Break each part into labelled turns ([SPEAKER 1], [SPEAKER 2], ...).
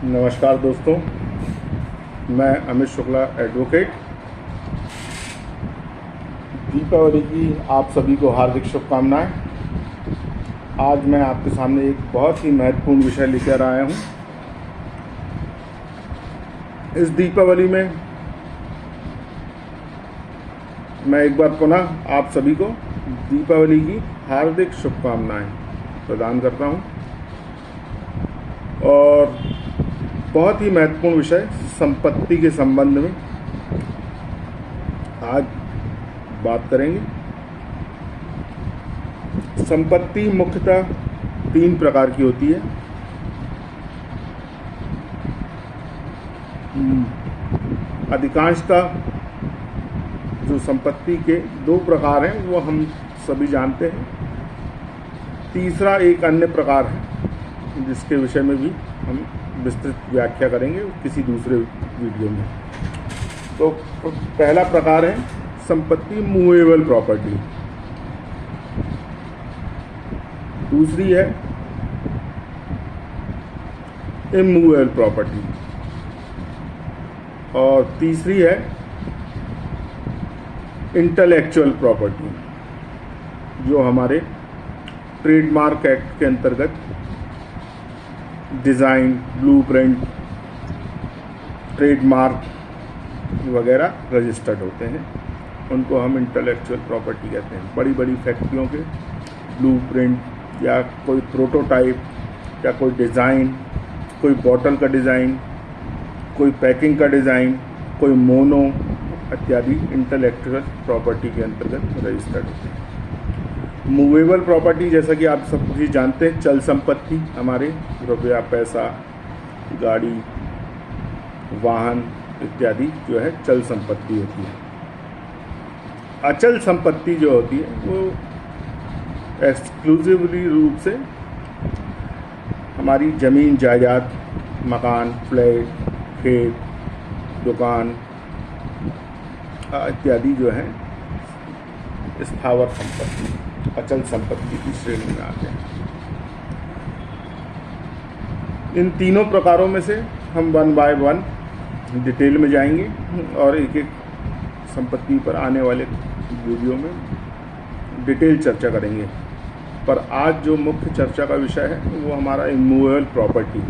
[SPEAKER 1] नमस्कार दोस्तों, मैं अमित शुक्ला एडवोकेट। दीपावली की आप सभी को हार्दिक शुभकामनाएं। आज मैं आपके सामने एक बहुत ही महत्वपूर्ण विषय लेकर आया हूं। इस दीपावली में मैं एक बार पुनः आप सभी को दीपावली की हार्दिक शुभकामनाएं प्रदान करता हूं और बहुत ही महत्वपूर्ण विषय संपत्ति के संबंध में आज बात करेंगे। संपत्ति मुख्यतः 3 प्रकार की होती है। अधिकांशतः जो संपत्ति के 2 प्रकार हैं वो हम सभी जानते हैं। तीसरा एक अन्य प्रकार है जिसके विषय में भी हम विस्तृत व्याख्या करेंगे किसी दूसरे वीडियो में। तो पहला प्रकार है संपत्ति मूवेबल प्रॉपर्टी, दूसरी है इमूवेबल प्रॉपर्टी और तीसरी है इंटेलेक्चुअल प्रॉपर्टी, जो हमारे ट्रेडमार्क एक्ट के अंतर्गत डिज़ाइन, ब्लूप्रिंट, ट्रेडमार्क वगैरह रजिस्टर्ड होते हैं। उनको हम इंटेलेक्चुअल प्रॉपर्टी कहते हैं। बड़ी बड़ी फैक्ट्रियों के ब्लूप्रिंट या कोई प्रोटोटाइप या कोई डिज़ाइन, कोई बॉटल का डिज़ाइन, कोई पैकिंग का डिज़ाइन, कोई मोनो इत्यादि इंटेलेक्चुअल प्रॉपर्टी के अंतर्गत रजिस्टर्ड होते हैं। मूवेबल प्रॉपर्टी जैसा कि आप सब कुछ जानते हैं, चल संपत्ति, हमारे रुपया, पैसा, गाड़ी, वाहन इत्यादि जो है चल संपत्ति होती है। अचल संपत्ति जो होती है वो एक्सक्लूसिवली रूप से हमारी ज़मीन, जायदाद, मकान, फ्लैट, खेत, दुकान इत्यादि जो है स्थावर संपत्ति, अचल संपत्ति की श्रेणी में आते हैं। इन तीनों प्रकारों में से हम 1 बाय 1 डिटेल में जाएंगे और एक एक संपत्ति पर आने वाले वीडियो में डिटेल चर्चा करेंगे। पर आज जो मुख्य चर्चा का विषय है वो हमारा इमूवेबल प्रॉपर्टी।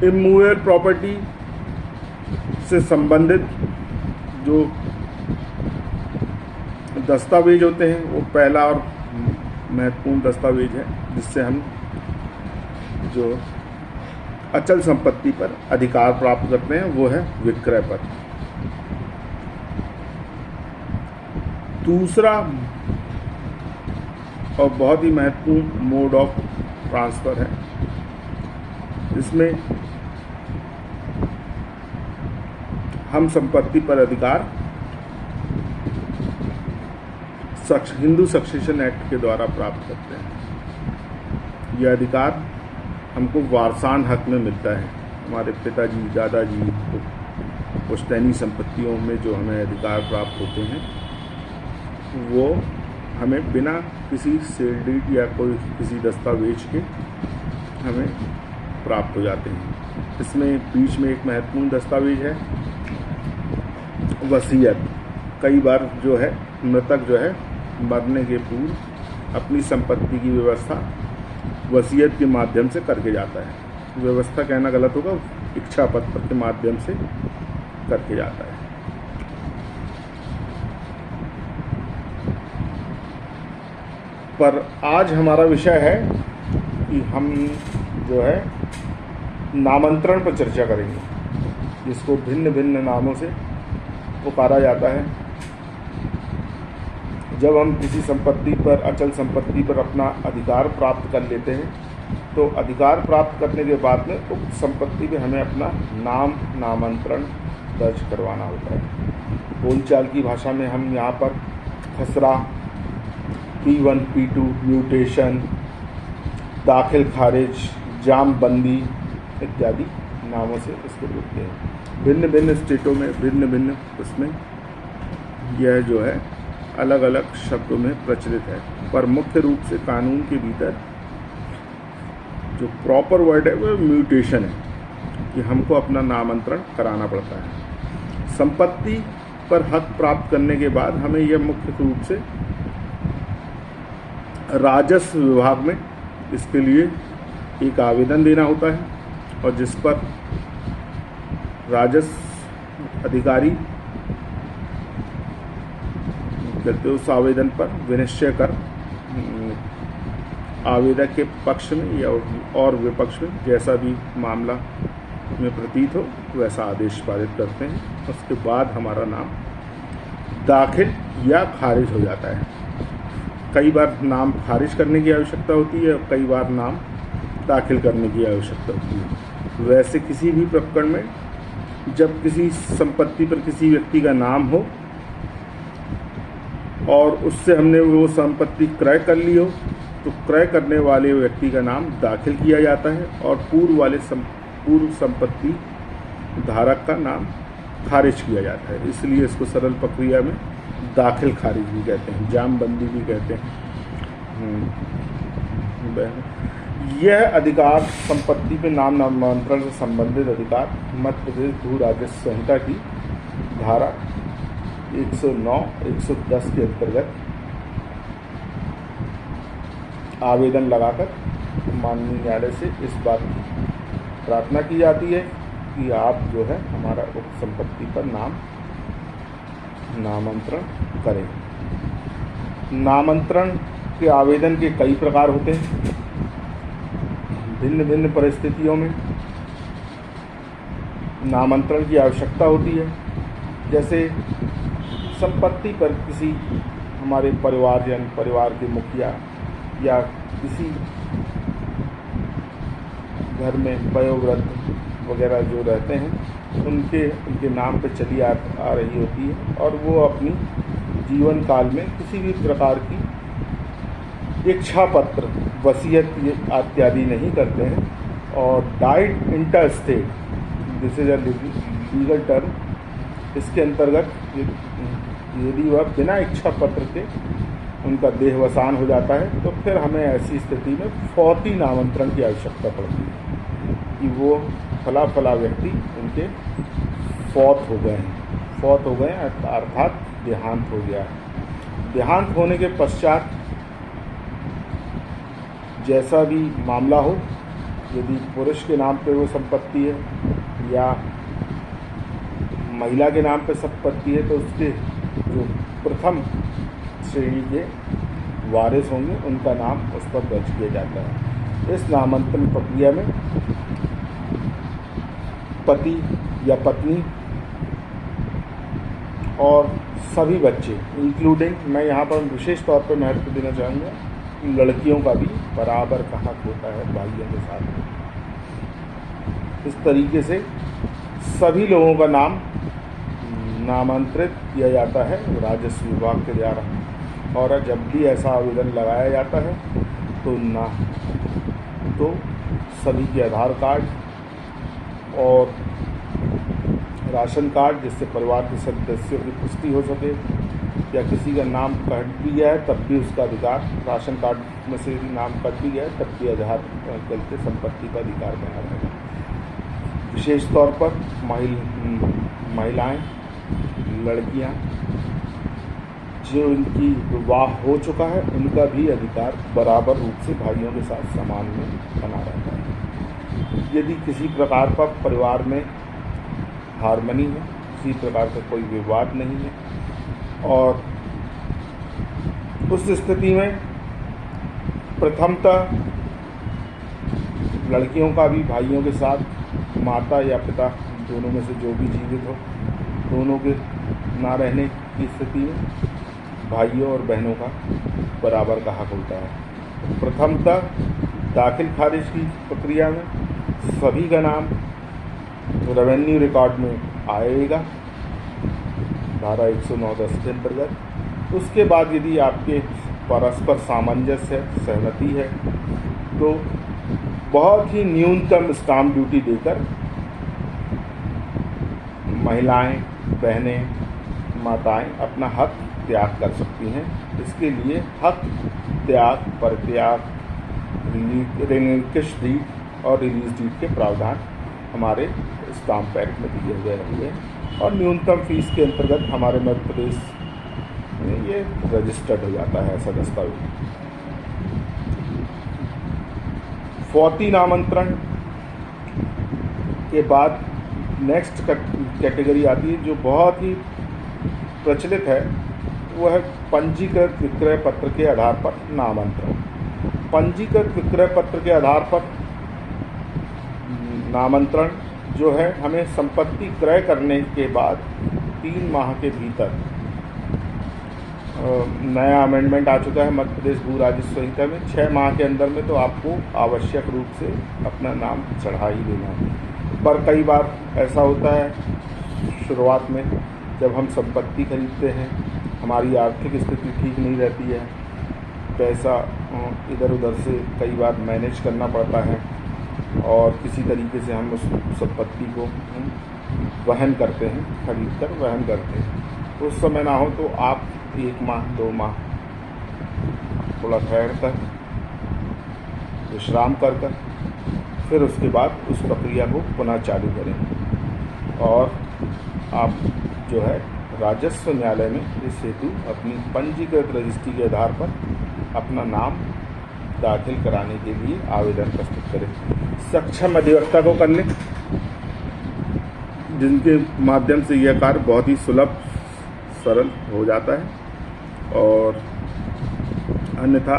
[SPEAKER 1] इमूवेबल प्रॉपर्टी से संबंधित जो दस्तावेज होते हैं वो पहला और महत्वपूर्ण दस्तावेज है जिससे हम जो अचल संपत्ति पर अधिकार प्राप्त करते हैं वो है विक्रय पत्र। दूसरा और बहुत ही महत्वपूर्ण मोड ऑफ ट्रांसफ़र है, इसमें हम संपत्ति पर अधिकार हिंदू सक्सेशन एक्ट के द्वारा प्राप्त करते हैं। यह अधिकार हमको वारसान हक में मिलता है। हमारे पिताजी, दादाजी, पुश्तैनी संपत्तियों में जो हमें अधिकार प्राप्त होते हैं वो हमें बिना किसी सेल डीड या कोई किसी दस्तावेज के हमें प्राप्त हो जाते हैं। इसमें बीच में एक महत्वपूर्ण दस्तावेज है वसीयत। कई बार जो है मृतक जो है मरने के पूर्व अपनी संपत्ति की व्यवस्था वसीयत के माध्यम से करके जाता है। व्यवस्था कहना गलत होगा, इच्छा पत्र के माध्यम से करके जाता है। पर आज हमारा विषय है कि हम जो है नामांतरण पर चर्चा करेंगे, जिसको भिन्न भिन्न नामों से पुकारा जाता है। जब हम किसी संपत्ति पर, अचल संपत्ति पर अपना अधिकार प्राप्त कर लेते हैं तो अधिकार प्राप्त करने के बाद में उक्त संपत्ति में हमें अपना नामांतरण दर्ज करवाना होता है। बोलचाल की भाषा में हम यहाँ पर खसरा, P1, P2, म्यूटेशन, दाखिल खारिज, जामबंदी इत्यादि नामों से इसको बोलते हैं। भिन्न भिन्न स्टेटों में भिन्न भिन्न उसमें यह जो है अलग अलग शब्दों में प्रचलित है, पर मुख्य रूप से कानून के भीतर जो प्रॉपर वर्ड है वो म्यूटेशन है। कि हमको अपना नामांतरण कराना पड़ता है। संपत्ति पर हक प्राप्त करने के बाद हमें यह मुख्य रूप से राजस्व विभाग में इसके लिए एक आवेदन देना होता है, और जिस पर राजस्व अधिकारी कहते उस आवेदन पर विनिश्चय कर आवेदक के पक्ष में या और विपक्ष में जैसा भी मामला में प्रतीत हो वैसा आदेश पारित करते हैं। उसके बाद हमारा नाम दाखिल या खारिज हो जाता है। कई बार नाम खारिज करने की आवश्यकता होती है, कई बार नाम दाखिल करने की आवश्यकता होती है। वैसे किसी भी प्रकरण में जब किसी संपत्ति पर किसी व्यक्ति का नाम हो और उससे हमने वो संपत्ति क्रय कर ली हो, तो क्रय करने वाले व्यक्ति का नाम दाखिल किया जाता है और पूर्व संपत्ति धारक का नाम खारिज किया जाता है। इसलिए इसको सरल प्रक्रिया में दाखिल खारिज भी कहते हैं, जामबंदी भी कहते हैं। यह अधिकार संपत्ति पे नाम नामांतरण से संबंधित अधिकार मध्य प्रदेश भू राजस्व संहिता की धारा 109, 110 के अंतर्गत आवेदन लगाकर माननीय न्यायालय से इस बात की प्रार्थना की जाती है कि आप जो है हमारा उक्त संपत्ति पर नामांतरण करें। नामांतरण के आवेदन के कई प्रकार होते हैं। भिन्न भिन्न परिस्थितियों में नामांतरण की आवश्यकता होती है। जैसे संपत्ति पर किसी हमारे परिवार के मुखिया या किसी घर में वयोवृद्ध वगैरह जो रहते हैं उनके नाम पे चली आ रही होती है, और वो अपनी जीवन काल में किसी भी प्रकार की इच्छा पत्र, वसीयत इत्यादि नहीं करते हैं, और diet interstate, this is a legal term, इसके अंतर्गत यदि वह बिना इच्छा पत्र के उनका देहवसान हो जाता है तो फिर हमें ऐसी स्थिति में फौती नामांतरण की आवश्यकता पड़ती है कि वो फला व्यक्ति उनके फौत हो गए अर्थात देहांत हो गया है। देहांत होने के पश्चात जैसा भी मामला हो, यदि पुरुष के नाम पे वो संपत्ति है या महिला के नाम पे संपत्ति है, तो उसके जो प्रथम श्रेणी के वारिस होंगे उनका नाम उस पर दर्ज किया जाता है। इस नामांतरण प्रक्रिया में पति या पत्नी और सभी बच्चे इंक्लूडिंग, मैं यहाँ पर विशेष तौर पर महत्व देना चाहूँगा कि लड़कियों का भी बराबर का हक होता है भाइयों के साथ। इस तरीके से सभी लोगों का नाम नामांतरित किया जाता है राजस्व विभाग के द्वारा, और जब भी ऐसा आवेदन लगाया जाता है तो सभी के आधार कार्ड और राशन कार्ड, जिससे परिवार के सदस्यों की पुष्टि हो सके, या किसी का नाम कट भी गया है तब भी उसका अधिकार, राशन कार्ड में से भी नाम कट भी गया है तब भी आधार चलते संपत्ति का अधिकार बना रहेगा। विशेष तौर पर महिलाएं, लड़कियां जो इनकी विवाह हो चुका है उनका भी अधिकार बराबर रूप से भाइयों के साथ समान में बना रहता है। यदि किसी प्रकार का परिवार में हार्मनी है, किसी प्रकार का कोई विवाद नहीं है, और उस स्थिति में प्रथमतः लड़कियों का भी भाइयों के साथ माता या पिता दोनों में से जो भी जीवित हो, दोनों के ना रहने की स्थिति में भाइयों और बहनों का बराबर का हक होता है। प्रथमतः दाखिल खारिज की प्रक्रिया में सभी का नाम रेवेन्यू रिकॉर्ड में आएगा धारा 109(10) के अंतर्गत। उसके बाद यदि आपके परस्पर सामंजस्य है, सहमति है, तो बहुत ही न्यूनतम स्टाम्प ड्यूटी देकर महिलाएं, बहनें, माताएं अपना हक त्याग कर सकती हैं। इसके लिए हक त्याग, परित्याग, रिलिंक्विश डीड और रिलीज डीड के प्रावधान हमारे स्टाम्प एक्ट में दिए गए हुए हैं और न्यूनतम फीस के अंतर्गत हमारे मध्य प्रदेश में ये रजिस्टर्ड हो जाता है ऐसा दस्तावेज। फौती नामांतरण के बाद नेक्स्ट कैटेगरी आती है जो बहुत ही प्रचलित है, वो है पंजीकृत विक्रय पत्र के आधार पर नामांतरण। पंजीकृत विक्रय पत्र के आधार पर नामांतरण जो है हमें संपत्ति क्रय करने के बाद 3 माह के भीतर, नया अमेंडमेंट आ चुका है मध्य प्रदेश भू राजस्व संहिता में, 6 माह के अंदर में तो आपको आवश्यक रूप से अपना नाम चढ़ा ही देना है। पर कई बार ऐसा होता है शुरुआत में जब हम संपत्ति खरीदते हैं, हमारी आर्थिक स्थिति ठीक नहीं रहती है, पैसा इधर उधर से कई बार मैनेज करना पड़ता है और किसी तरीके से हम उस संपत्ति को वहन करते हैं, खरीद कर वहन करते हैं। उस समय ना हो तो आप 1 माह 2 माह थोड़ा ठहर कर विश्राम कर फिर उसके बाद उस प्रक्रिया को पुनः चालू करें और आप जो है राजस्व न्यायालय में इस हेतु अपनी पंजीकृत रजिस्ट्री के आधार पर अपना नाम दाखिल कराने के लिए आवेदन प्रस्तुत करें। सक्षम अधिवक्ता को कर लें, जिनके माध्यम से यह कार्य बहुत ही सुलभ सरल हो जाता है। और अन्यथा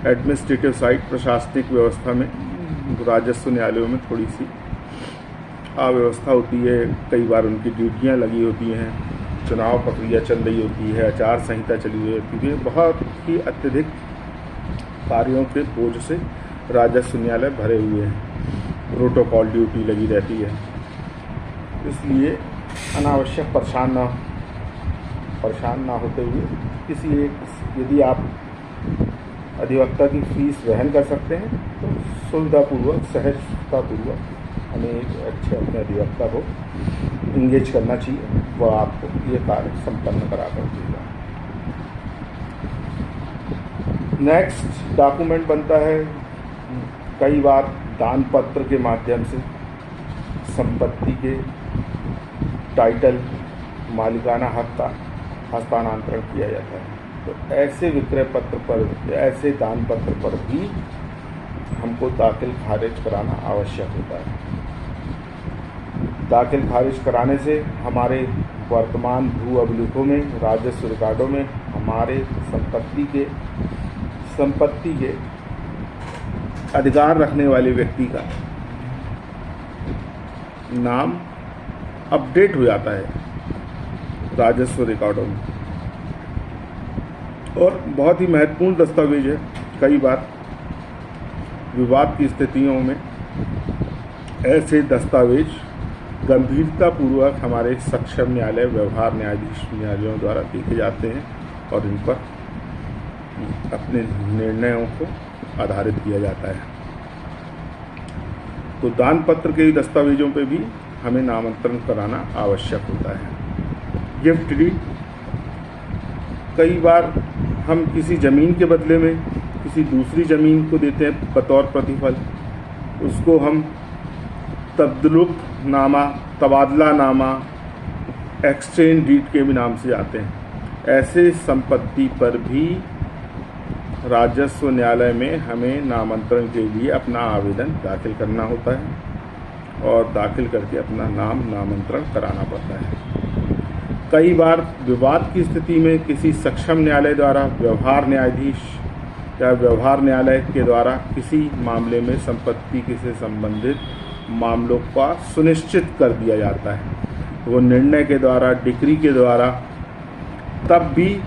[SPEAKER 1] एडमिनिस्ट्रेटिव साइड प्रशासनिक व्यवस्था में राजस्व न्यायालयों में थोड़ी सी अव्यवस्था होती है, कई बार उनकी ड्यूटियां लगी होती हैं, चुनाव प्रक्रिया चल रही होती है, आचार संहिता चली हुई होती है, बहुत ही अत्यधिक कार्यों के बोझ से राजस्व न्यायालय भरे हुए हैं, प्रोटोकॉल ड्यूटी लगी रहती है, इसलिए अनावश्यक परेशान ना होते हुए किसी एक, यदि आप अधिवक्ता की फीस वहन कर सकते हैं तो सुविधापूर्वक सहजतापूर्वक हमें एक अच्छे अपने अधिवक्ता को इंगेज करना चाहिए, वह आपको ये कार्य संपन्न करा कर देगा। नेक्स्ट डॉक्यूमेंट बनता है कई बार दान पत्र के माध्यम से संपत्ति के टाइटल मालिकाना हक का हस्तांतरण किया जाता है। तो ऐसे विक्रय पत्र पर, ऐसे दान पत्र पर भी हमको दाखिल खारिज कराना आवश्यक होता है। दाखिल खारिज कराने से हमारे वर्तमान भू अभिलेखों में, राजस्व रिकॉर्डों में हमारे संपत्ति के अधिकार रखने वाले व्यक्ति का नाम अपडेट हो जाता है राजस्व रिकॉर्डों में। और बहुत ही महत्वपूर्ण दस्तावेज है, कई बार विवाद की स्थितियों में ऐसे दस्तावेज गंभीरतापूर्वक हमारे सक्षम न्यायालय, व्यवहार न्यायाधीश न्यायालयों द्वारा देखे जाते हैं और इन पर अपने निर्णयों को आधारित किया जाता है। तो दान पत्र के दस्तावेजों पे भी हमें नामांतरण कराना आवश्यक होता है। गिफ्ट डीड, कई बार हम किसी ज़मीन के बदले में किसी दूसरी ज़मीन को देते हैं बतौर प्रतिफल, उसको हम तब्दुलुनामा, तबादला नामा, एक्सचेंज डीड के भी नाम से आते हैं। ऐसे संपत्ति पर भी राजस्व न्यायालय में हमें नामांतरण के लिए अपना आवेदन दाखिल करना होता है और दाखिल करके अपना नामांतरण कराना पड़ता है। कई बार विवाद की स्थिति में किसी सक्षम न्यायालय द्वारा व्यवहार न्यायाधीश या व्यवहार न्यायालय के द्वारा किसी मामले में संपत्ति से संबंधित मामलों का सुनिश्चित कर दिया जाता है, वो निर्णय के द्वारा, डिक्री के द्वारा, तब भी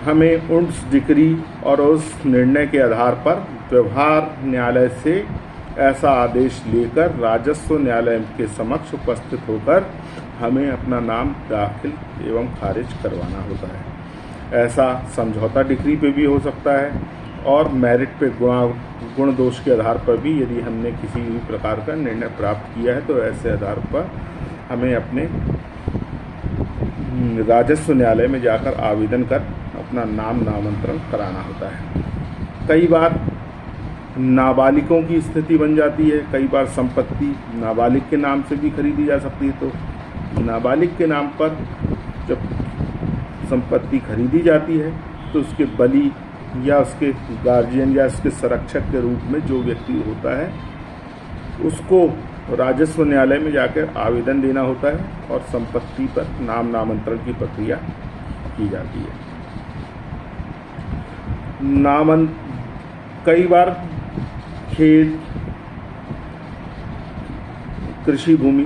[SPEAKER 1] हमें उस डिक्री और उस निर्णय के आधार पर व्यवहार न्यायालय से ऐसा आदेश लेकर राजस्व न्यायालय के समक्ष उपस्थित होकर हमें अपना नाम दाखिल एवं खारिज करवाना होता है। ऐसा समझौता डिक्री पे भी हो सकता है और मेरिट पे गुण दोष के आधार पर भी, यदि हमने किसी भी प्रकार का निर्णय प्राप्त किया है तो ऐसे आधार पर हमें अपने राजस्व न्यायालय में जाकर आवेदन कर अपना नामांतरण कराना होता है। कई बार नाबालिगों की स्थिति बन जाती है। कई बार संपत्ति नाबालिग के नाम से भी खरीदी जा सकती है। तो नाबालिग के नाम पर जब संपत्ति खरीदी जाती है तो उसके बली या उसके गार्जियन या उसके संरक्षक के रूप में जो व्यक्ति होता है उसको राजस्व न्यायालय में जाकर आवेदन देना होता है और संपत्ति पर नाम नामांतरण की प्रक्रिया की जाती है। कई बार खेत, कृषि भूमि,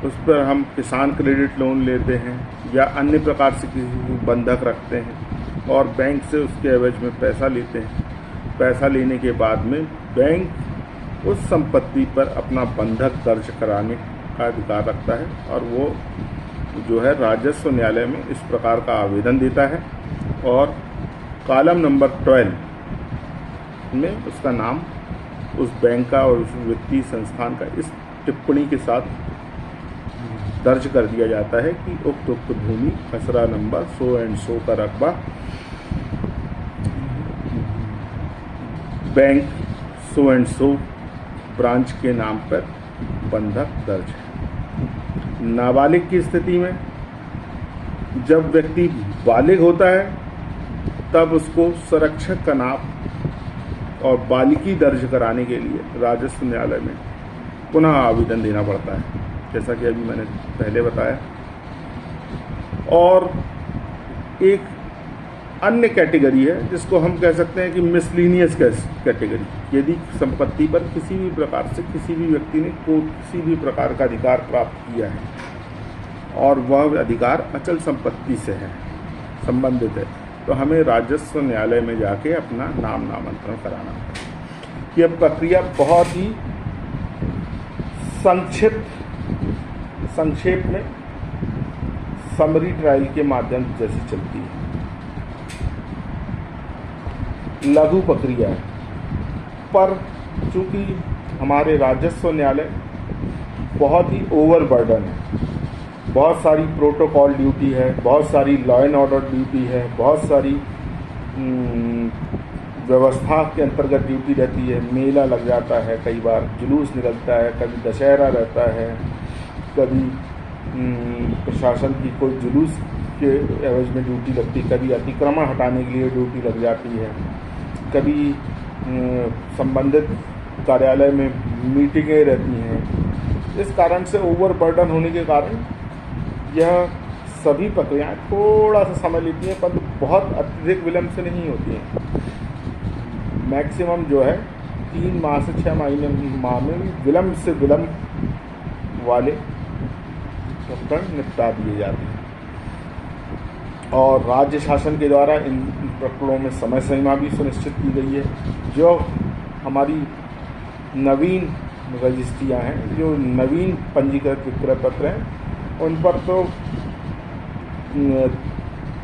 [SPEAKER 1] उस पर हम किसान क्रेडिट लोन लेते हैं या अन्य प्रकार से किसी को बंधक रखते हैं और बैंक से उसके एवज में पैसा लेते हैं। पैसा लेने के बाद में बैंक उस संपत्ति पर अपना बंधक दर्ज कराने का अधिकार रखता है और वो जो है राजस्व न्यायालय में इस प्रकार का आवेदन देता है और कॉलम नंबर 12 में उसका नाम उस बैंक का और उस वित्तीय संस्थान का इस टिप्पणी के साथ दर्ज कर दिया जाता है कि उक्त भूमि खसरा नंबर 100 एंड 100 का रकबा बैंक 100 एंड 100 ब्रांच के नाम पर बंधक दर्ज है। नाबालिग की स्थिति में जब व्यक्ति बालिग होता है तब उसको संरक्षक का नाम और बालिकी दर्ज कराने के लिए राजस्व न्यायालय में पुनः आवेदन देना पड़ता है, जैसा कि अभी मैंने पहले बताया। और एक अन्य कैटेगरी है जिसको हम कह सकते हैं कि मिसलिनियस कैटेगरी। यदि संपत्ति पर किसी भी प्रकार से किसी भी व्यक्ति ने किसी भी प्रकार का अधिकार प्राप्त किया है और वह अधिकार अचल संपत्ति से है, संबंधित है, तो हमें राजस्व न्यायालय में जाके अपना नाम नामांतरण कराना है। यह प्रक्रिया बहुत ही संक्षेप में समरी ट्रायल के माध्यम से जैसी चलती है। लघु प्रक्रिया है, पर चूंकि हमारे राजस्व न्यायालय बहुत ही ओवरबर्डन है, बहुत सारी प्रोटोकॉल ड्यूटी है, बहुत सारी लॉ एंड ऑर्डर ड्यूटी है, बहुत सारी व्यवस्था के अंतर्गत ड्यूटी रहती है। मेला लग जाता है, कई बार जुलूस निकलता है, कभी दशहरा रहता है, कभी प्रशासन की कोई जुलूस के एवज में ड्यूटी लगती, कभी अतिक्रमण हटाने के लिए ड्यूटी लग जाती है, कभी संबंधित कार्यालय में मीटिंगें रहती हैं। इस कारण से ओवरबर्डन होने के कारण यह सभी प्रक्रियाएं थोड़ा सा समय लेती हैं, पर बहुत अत्यधिक विलम्ब से नहीं होती हैं। मैक्सिमम जो है 3 माह से 6 माह में विलम्ब से विलम्ब वाले प्रकरण निपटा दिए जाते हैं और राज्य शासन के द्वारा इन प्रकरणों में समय सीमा भी सुनिश्चित की गई है। जो हमारी नवीन रजिस्ट्रियाँ हैं, जो नवीन पंजीकृत विक्रय पत्र हैं, उन पर तो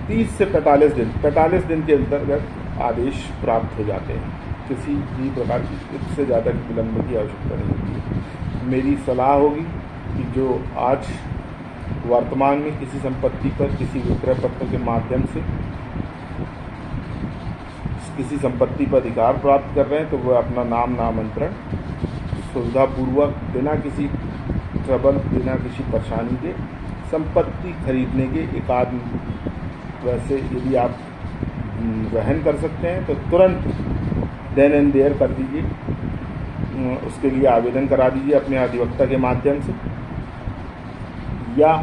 [SPEAKER 1] 30 से 45 दिन के अंतर्गत आदेश प्राप्त हो जाते हैं। किसी भी प्रकार की इससे ज़्यादा विलम्ब की आवश्यकता नहीं होती है। मेरी सलाह होगी कि जो आज वर्तमान में किसी संपत्ति पर किसी विक्रय पत्र के माध्यम से किसी संपत्ति पर अधिकार प्राप्त कर रहे हैं, तो वह अपना नाम नामांतरण सुविधापूर्वक बिना किसी ट्रबल, बिना किसी परेशानी के संपत्ति खरीदने के एकाध वैसे यदि आप वहन कर सकते हैं तो तुरंत देन एंड देयर कर दीजिए, उसके लिए आवेदन करा दीजिए अपने अधिवक्ता के माध्यम से। या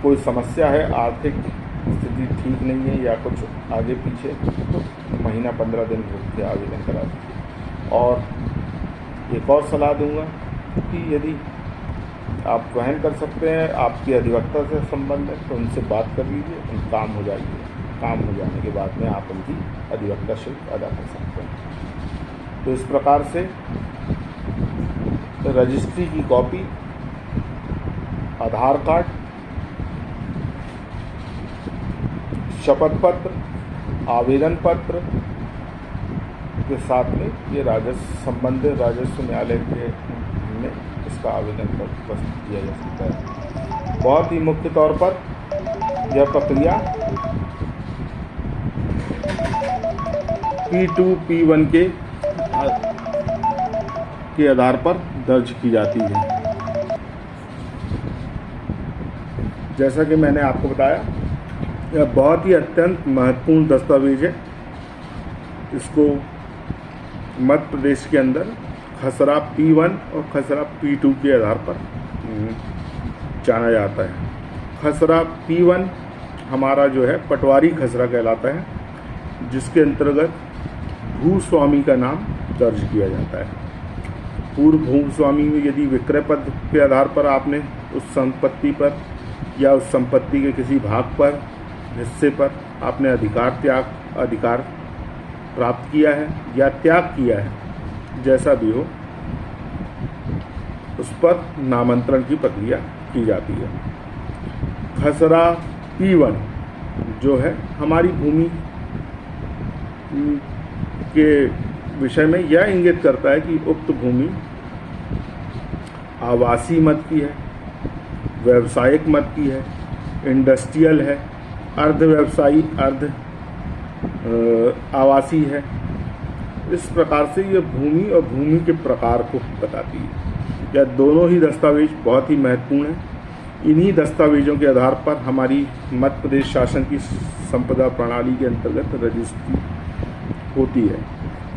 [SPEAKER 1] कोई समस्या है, आर्थिक स्थिति ठीक नहीं है या कुछ आगे पीछे, तो महीना 15 दिन रुक के आवेदन करा दीजिए। और एक और सलाह दूंगा कि यदि आप वहन कर सकते हैं, आपके अधिवक्ता से संबंध है, तो उनसे बात कर लीजिए, उन काम हो जाएगी। काम हो जाने के बाद में आप उनकी अधिवक्ता शुल्क अदा कर सकते हैं। तो इस प्रकार से रजिस्ट्री की कॉपी, आधार कार्ड, शपथ पत्र, आवेदन पत्र के साथ में ये संबंधित राजस्व न्यायालय के में इसका आवेदन प्रस्तुत किया जा सकता है। बहुत ही मुख्य तौर पर यह प्रक्रिया P2 P1 के के आधार पर दर्ज की जाती है। जैसा कि मैंने आपको बताया, यह बहुत ही अत्यंत महत्वपूर्ण दस्तावेज है। इसको मध्य प्रदेश के अंदर खसरा P1 और खसरा P2 के आधार पर जाना जाता है। खसरा P1 हमारा जो है पटवारी खसरा कहलाता है, जिसके अंतर्गत भूस्वामी का नाम दर्ज किया जाता है। पूर्व भूस्वामी में यदि विक्रय पत्र के आधार पर आपने उस संपत्ति पर या उस संपत्ति के किसी भाग पर, हिस्से पर आपने अधिकार प्राप्त किया है या त्याग किया है, जैसा भी हो, उस पर नामांतरण की प्रक्रिया की जाती है। खसरा P1 जो है हमारी भूमि के विषय में यह इंगित करता है कि उक्त भूमि आवासीय मद की है, व्यावसायिक मद की है, इंडस्ट्रियल है, अर्ध व्यवसायी, अर्ध आवासीय है। इस प्रकार से यह भूमि और भूमि के प्रकार को बताती है। यह दोनों ही दस्तावेज बहुत ही महत्वपूर्ण हैं। इन्हीं दस्तावेजों के आधार पर हमारी मध्य प्रदेश शासन की संपदा प्रणाली के अंतर्गत रजिस्ट्री होती है।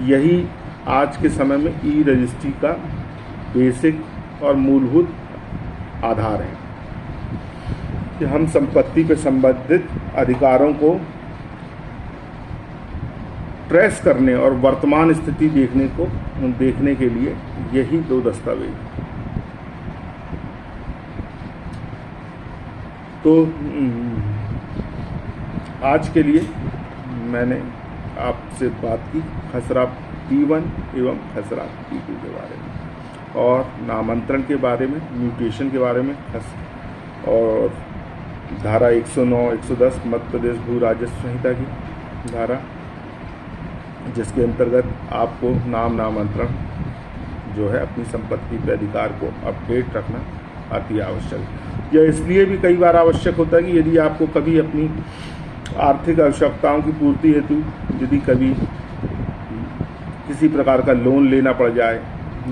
[SPEAKER 1] यही आज के समय में ई रजिस्ट्री का बेसिक और मूलभूत आधार है कि हम संपत्ति पर संबंधित अधिकारों को ट्रेस करने और वर्तमान स्थिति देखने के लिए यही दो दस्तावेज। तो आज के लिए मैंने आपसे बात की खसरा P1 एवं खसरा P2 के बारे में, और नामांतरण के बारे में, म्यूटेशन के बारे में, और धारा 109, 110 मध्य प्रदेश भू राजस्व संहिता की धारा, जिसके अंतर्गत आपको नामांतरण जो है अपनी संपत्ति के अधिकार को अपडेट रखना अति आवश्यक है। यह इसलिए भी कई बार आवश्यक होता है कि यदि आपको कभी अपनी आर्थिक आवश्यकताओं की पूर्ति हेतु यदि कभी किसी प्रकार का लोन लेना पड़ जाए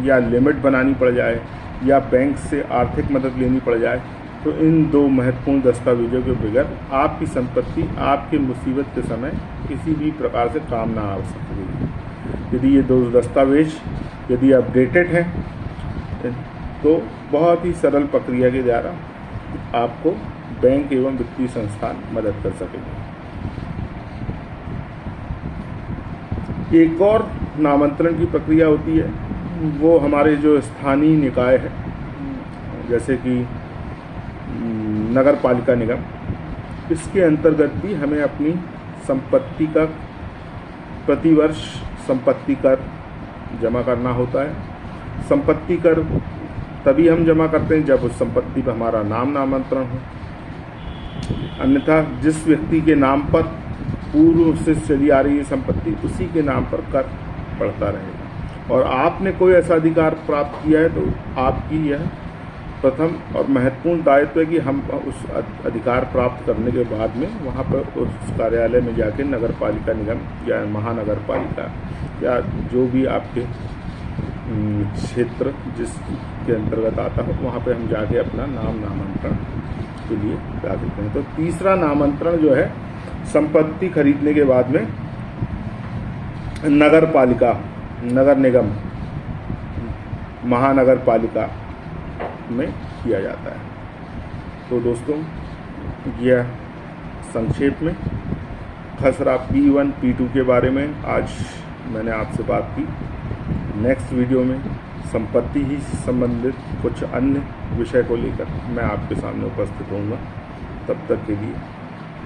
[SPEAKER 1] या लिमिट बनानी पड़ जाए या बैंक से आर्थिक मदद लेनी पड़ जाए, तो इन दो महत्वपूर्ण दस्तावेजों के बगैर आपकी संपत्ति आपके मुसीबत के समय किसी भी प्रकार से काम ना आ सकेगी। यदि ये दो दस्तावेज यदि अपडेटेड हैं तो बहुत ही सरल प्रक्रिया के द्वारा आपको बैंक एवं वित्तीय संस्थान मदद कर सकेंगे। एक और नामांतरण की प्रक्रिया होती है, वो हमारे जो स्थानीय निकाय है, जैसे कि नगर पालिका निगम, इसके अंतर्गत भी हमें अपनी संपत्ति का प्रतिवर्ष संपत्ति कर जमा करना होता है। संपत्ति कर तभी हम जमा करते हैं जब उस संपत्ति पर हमारा नामांतरण हो, अन्यथा जिस व्यक्ति के नाम पर पूर्व से चली आ रही है संपत्ति, उसी के नाम पर कर पड़ता रहेगा। और आपने कोई ऐसा अधिकार प्राप्त किया है तो आपकी यह प्रथम और महत्वपूर्ण दायित्व है कि हम उस अधिकार प्राप्त करने के बाद में वहाँ पर उस कार्यालय में जाके नगर पालिका निगम या महानगर पालिका या जो भी आपके क्षेत्र जिसके अंतर्गत आता हो, वहाँ पे हम जाके अपना नामांतरण के लिए जा देते हैं। तो तीसरा नामांतरण जो है संपत्ति खरीदने के बाद में नगर पालिका, नगर निगम, महानगर पालिका में किया जाता है। तो दोस्तों, यह संक्षेप में खसरा P1 P2 के बारे में आज मैंने आपसे बात की। नेक्स्ट वीडियो में संपत्ति ही संबंधित कुछ अन्य विषय को लेकर मैं आपके सामने उपस्थित होऊंगा। तब तक के लिए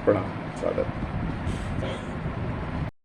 [SPEAKER 1] प्रणाम, सादर।